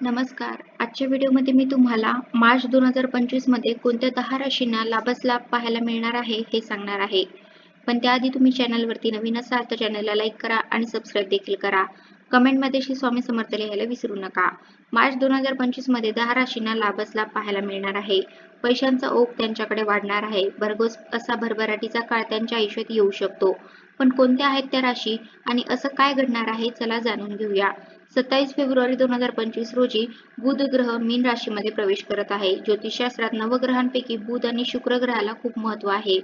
नमस्कार. आजच्या व्हिडिओमध्ये मी तुम्हाला मार्च 2025 मध्ये कोणत्या 10 राशींना लाभच लाभ पाहायला मिळणार आहे हे सांगणार आहे. पण त्याआधी तुम्ही चॅनलवरती नवीन असाल तर चॅनलला लाईक करा आणि सबस्क्राईब देखील करा. कमेंटमध्ये श्री स्वामी समर्थ लिहायला विसरू नका. मार्च 2025 मध्ये 10 राशींना लाभच लाभ पाहायला मिळणार आहे. पैशांचा ओघ त्यांच्याकडे वाढणार आहे. भरघोस असा भरभराटीचा काळ त्यांच्या आयुष्यात येऊ शकतो. पण कोणत्या आहेत त्या राशी आणि असं काय घडणार आहे चला जाणून घेऊया. 27 फेब्रुवारी 2025 रोजी बुध ग्रह मीन राशीमध्ये प्रवेश करत आहे. ज्योतिषशास्त्रात नवग्रहांपैकी बुध आणि शुक्र ग्रहाला खूप महत्त्व आहे.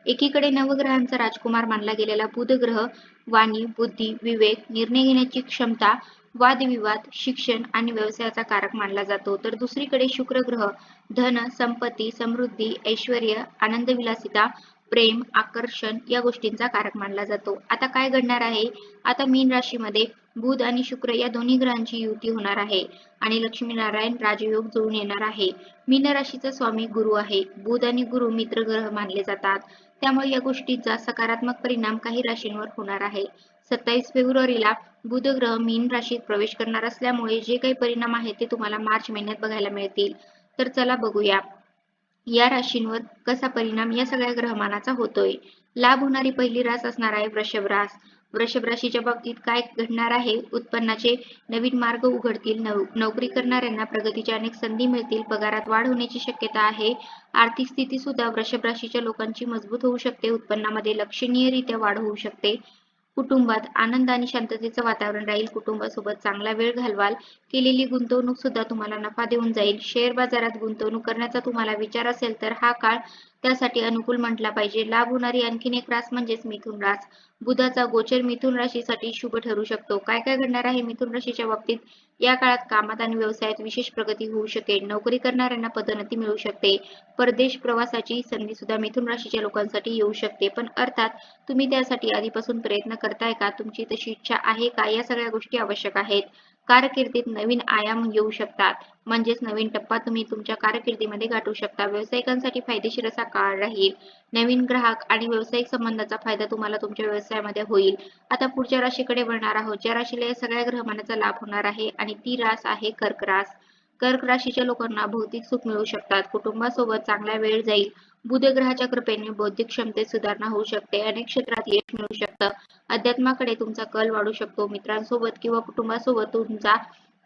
एकीकडे नवग्रहांचा राजकुमार मानला गेलेला बुध ग्रह वाणी, बुद्धी, विवेक, निर्णय घेण्याची क्षमता, वादविवाद, शिक्षण आणि व्यवसायाचा कारक मानला जातो. तर दुसरीकडे शुक्र ग्रह धन, संपत्ती, समृद्धी, ऐश्वर्य, आनंदविलासिता, प्रेम, आकर्षण या गोष्टींचा कारक मानला जातो. आता काय घडणार आहे? आता मीन राशीमध्ये बुध आणि शुक्र या दोन्ही ग्रहांची युती होणार आहे आणि लक्ष्मीनारायण राजयोग जुळून येणार आहे. मीन राशीचा स्वामी गुरु आहे. बुध आणि गुरु मित्र ग्रह मानले जातात. त्यामुळे या गोष्टीचा सकारात्मक परिणाम काही राशींवर होणार आहे. 27 फेब्रुवारीला बुध ग्रह मीन राशीत प्रवेश करणार असल्यामुळे जे काही परिणाम आहेत ते तुम्हाला मार्च महिन्यात बघायला मिळतील. तर चला बघूया या राशींवर कसा परिणाम या सगळ्या ग्रहमानाचा होतोय. लाभ होणारी पहिली रास असणार आहे वृषभ रास. वृषभ राशीच्या बाबतीत काय घडणार आहे? उत्पन्नाचे नवीन मार्ग उघडतील. नोकरी करणाऱ्यांना प्रगतीच्या अनेक संधी मिळतील. पगारात वाढ होण्याची शक्यता आहे. आर्थिक स्थिती सुद्धा वृषभ राशीच्या लोकांची मजबूत होऊ शकते. उत्पन्नामध्ये लक्षणीयरीत्या वाढ होऊ शकते. कुटुंबात आनंद आणि शांततेचं वातावरण राहील. कुटुंबासोबत चांगला वेळ घालवाल. केलेली गुंतवणूक सुद्धा तुम्हाला नफा देऊन जाईल. शेअर बाजारात गुंतवणूक करण्याचा तुम्हाला विचार असेल तर हा काळ त्यासाठी अनुकूल म्हटला पाहिजे. लाभ होणारी आणखीन एक रास म्हणजेच मिथुन रास. बुधाचा गोचर मिथुन राशीसाठी शुभ ठरू शकतो. काय काय घडणार आहे मिथुन राशीच्या बाबतीत? या काळात कामात आणि व्यवसायात विशेष प्रगती होऊ शकेल. नोकरी करणाऱ्यांना पदोन्नती मिळू शकते. परदेश प्रवासाची संधी सुद्धा मिथुन राशीच्या लोकांसाठी येऊ शकते. पण अर्थात तुम्ही त्यासाठी आधीपासून प्रयत्न करताय का? तुमची तशी इच्छा आहे का? या सगळ्या गोष्टी आवश्यक आहेत. कारकिर्दीत नवीन आयाम येऊ शकतात. म्हणजेच नवीन टप्पा तुम्ही तुमच्या कारकिर्दीमध्ये गाठू शकता. व्यावसायिकांसाठी फायदेशीर असा काळ राहील. नवीन ग्राहक आणि व्यावसायिक संबंधाचा फायदा तुम्हाला तुमच्या व्यवसायामध्ये होईल. आता पुढच्या राशीकडे वळणार आहोत. ज्या राशीला या सगळ्या ग्रहमानाचा लाभ होणार आहे आणि ती रास आहे कर्क रास. कर्क राशीच्या लोकांना भौतिक सुख मिळू शकतात. कुटुंबासोबत चांगला वेळ जाईल. बुध ग्रहाच्या कृपेने बौद्धिक क्षमतेत सुधारणा होऊ शकते. अनेक क्षेत्रात यश मिळू शकतं. अध्यात्माकडे तुमचा कल वाढू शकतो. मित्रांसोबत किंवा कुटुंबासोबत तुमचा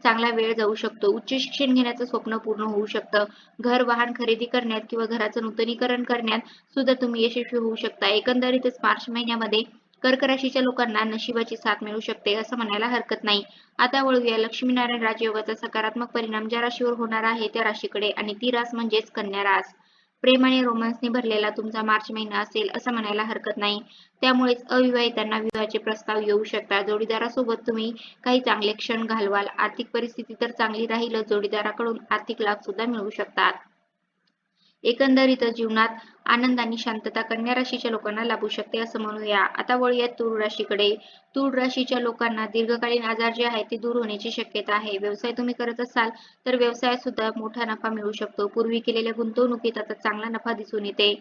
चांगला वेळ जाऊ शकतो. उच्च शिक्षण घेण्याचं स्वप्न पूर्ण होऊ शकतं. घर, वाहन खरेदी करण्यात किंवा घराचं नूतनीकरण करण्यात सुद्धा तुम्ही यशस्वी होऊ शकता. एकंदरीतच मार्च महिन्यामध्ये कर्क राशीच्या लोकांना नशिबाची साथ मिळू शकते असं म्हणायला हरकत नाही. आता वळूया लक्ष्मीनारायण राजयोगाचा सकारात्मक परिणाम ज्या राशीवर होणार आहे त्या राशीकडे आणि ती रास म्हणजेच कन्या रास. प्रेम आणि रोमांसने भरलेला तुमचा मार्च महिना असेल असं म्हणायला हरकत नाही. त्यामुळेच अविवाहितांना विवाहाचे प्रस्ताव येऊ शकतात. जोडीदारासोबत तुम्ही काही चांगले क्षण घालवाल. आर्थिक परिस्थिती तर चांगली राहीलच. जोडीदाराकडून आर्थिक लाभ सुद्धा मिळू शकतात. एकंदरीतच जीवनात आनंद आणि शांतता कन्या राशीच्या लोकांना लाभू शकते असं म्हणूया. आता वळूया तूळ राशीकडे. तूळ राशीच्या लोकांना दीर्घकालीन आजार जे आहेत ते दूर होण्याची शक्यता आहे. व्यवसाय तुम्ही करत असाल तर व्यवसायात सुद्धा मोठा नफा मिळू शकतो. पूर्वी केलेल्या गुंतवणुकीत आता चांगला नफा दिसून येते.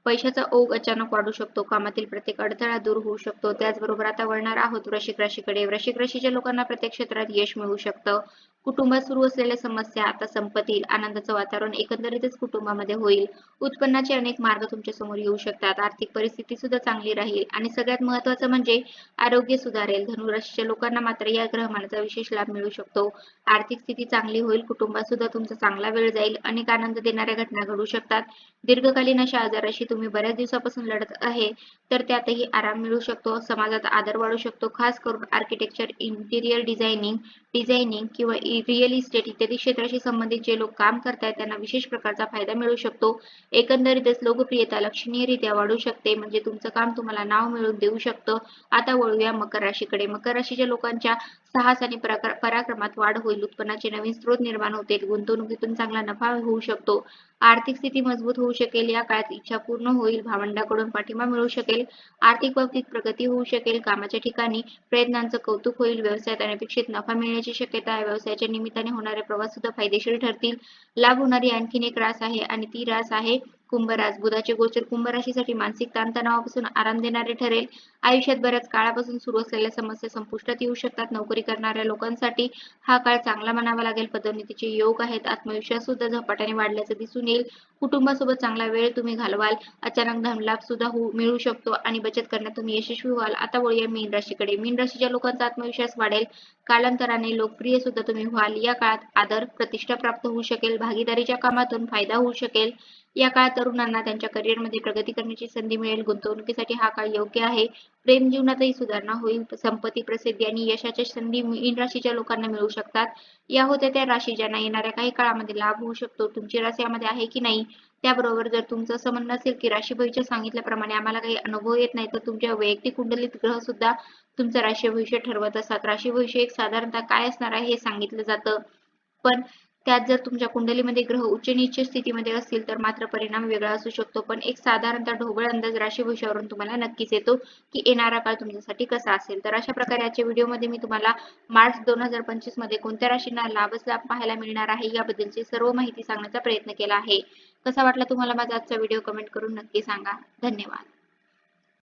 पैशाचा ओघ अचानक वाढू शकतो. कामातील प्रत्येक अडथळा दूर होऊ शकतो. त्याचबरोबर आता वळणार आहोत वृश्चिक राशीकडे. वृश्चिक राशीच्या लोकांना प्रत्येक क्षेत्रात यश मिळू शकतं. कुटुंबात सुरू असलेल्या समस्या आता संपतील. आनंदाचं वातावरण एकंदरीतच कुटुंबामध्ये होईल. उत्पन्नाचे अनेक मार्ग तुमच्या समोर येऊ शकतात. आर्थिक परिस्थिती सुद्धा चांगली राहील आणि सगळ्यात महत्त्वाचं म्हणजे आरोग्य सुधारेल. धनुराशीच्या लोकांना मात्र या ग्रहमानाचा विशेष लाभ मिळू शकतो. आर्थिक स्थिती चांगली होईल. कुटुंबात सुद्धा तुमचा चांगला वेळ जाईल. अनेक आनंद देणाऱ्या घटना घडू शकतात. दीर्घकालीन अशा आजाराशी तुम्ही बऱ्याच दिवसापासून लढत आहे तर त्यातही आराम मिळू शकतो. समाजात आदर वाढू शकतो. खास करून आर्किटेक्चर, इंटिरियर डिझायनिंग किंवा रिअल इस्टेट इत्यादी क्षेत्राशी संबंधित जे लोक काम करतात त्यांना विशेष प्रकारचा फायदा मिळू शकतो. एकंदरीतच लोकप्रियता लक्षणीयरीत्या वाढू शकते. म्हणजे तुमचं काम तुम्हाला नाव मिळवून देऊ शकतं. आता वळूया मकर राशीकडे. मकर राशीच्या लोकांच्या साहस आणि पराक्रमात वाढ होईल. उत्पन्नाचे नवीन स्रोत निर्माण होतील. गुंतवणुकीतून चांगला नफा होऊ शकतो. आर्थिक स्थिती मजबूत होऊ शकेल. या काळात इच्छा पूर्ण होईल. भावंडाकडून पाठिंबा मिळू शकेल. आर्थिक बाबतीत प्रगती होऊ शकेल. कामाच्या ठिकाणी प्रयत्नांचं कौतुक होईल. व्यवसायात अनपेक्षित नफा मिळण्याची शक्यता आहे. व्यवसायाच्या निमित्ताने होणारे प्रवास सुद्धा फायदेशीर ठरतील. लाभ होणारी आणखीन एक रास आहे आणि ती रास आहे कुंभ रास. बुधाचे गोचर कुंभ राशीसाठी मानसिक ताणतणावापासून आराम देणारे ठरेल. आयुष्यात बऱ्याच काळापासून सुरू असलेल्या समस्या संपुष्टात येऊ शकतात. नोकरी करणाऱ्या लोकांसाठी हा काळ चांगला म्हणावा लागेल. पदोन्नतीचे योग आहेत. आत्मविश्वास सुद्धा झपाट्याने वाढल्याचे दिसून येईल. कुटुंबासोबत चांगला वेळ तुम्ही घालवाल. अचानक धनलाभ सुद्धा मिळू शकतो आणि बचत करण्यात तुम्ही यशस्वी व्हाल. आता वळूया मीन राशीकडे. मीन राशीच्या लोकांचा आत्मविश्वास वाढेल. कालांतराने लोकप्रिय सुद्धा तुम्ही व्हाल. या काळात आदर, प्रतिष्ठा प्राप्त होऊ शकेल. भागीदारीच्या कामातून फायदा होऊ शकेल. या काळात तरुणांना त्यांच्या करिअरमध्ये प्रगती करण्याची संधी मिळेल. गुंतवणुकीसाठी हा काळ योग्य आहे. प्रेम जीवनातही सुधारणा होईल. संपत्ती, प्रसिद्धी आणि यशाच्या संधी मीन राशीच्या लोकांना मिळू शकतात. या होत्या त्या राशी ज्यांना येणाऱ्या काही काळामध्ये लाभ होऊ शकतो. तुमची राशी यामध्ये आहे की नाही? त्याबरोबर जर तुमचं असं म्हणणं असेल की राशी भविष्य सांगितल्याप्रमाणे आम्हाला काही अनुभव येत नाही, तर तुमच्या वैयक्तिक कुंडलीत ग्रह सुद्धा तुमचं राशी भविष्य ठरवत असतात. राशी भविष्य एक साधारणतः काय असणार आहे हे सांगितलं जातं. पण त्यात जर तुमच्या कुंडलीमध्ये ग्रह उच्च-नीच स्थितीमध्ये असतील तर मात्र परिणाम वेगळा असू शकतो. पण एक साधारणतः ढोबळ अंदाज राशी भविष्यावरून तुम्हाला नक्कीच येतो की येणारा काळ तुमच्यासाठी कसा असेल. तर अशा प्रकारे आजच्या व्हिडिओमध्ये मी तुम्हाला मार्च 2025 मध्ये कोणत्या राशींना लाभच लाभ पाहायला मिळणार आहे याबद्दलची सर्व माहिती सांगण्याचा प्रयत्न केला आहे. कसा वाटला तुम्हाला माझा आजचा व्हिडिओ कमेंट करून नक्की सांगा. धन्यवाद.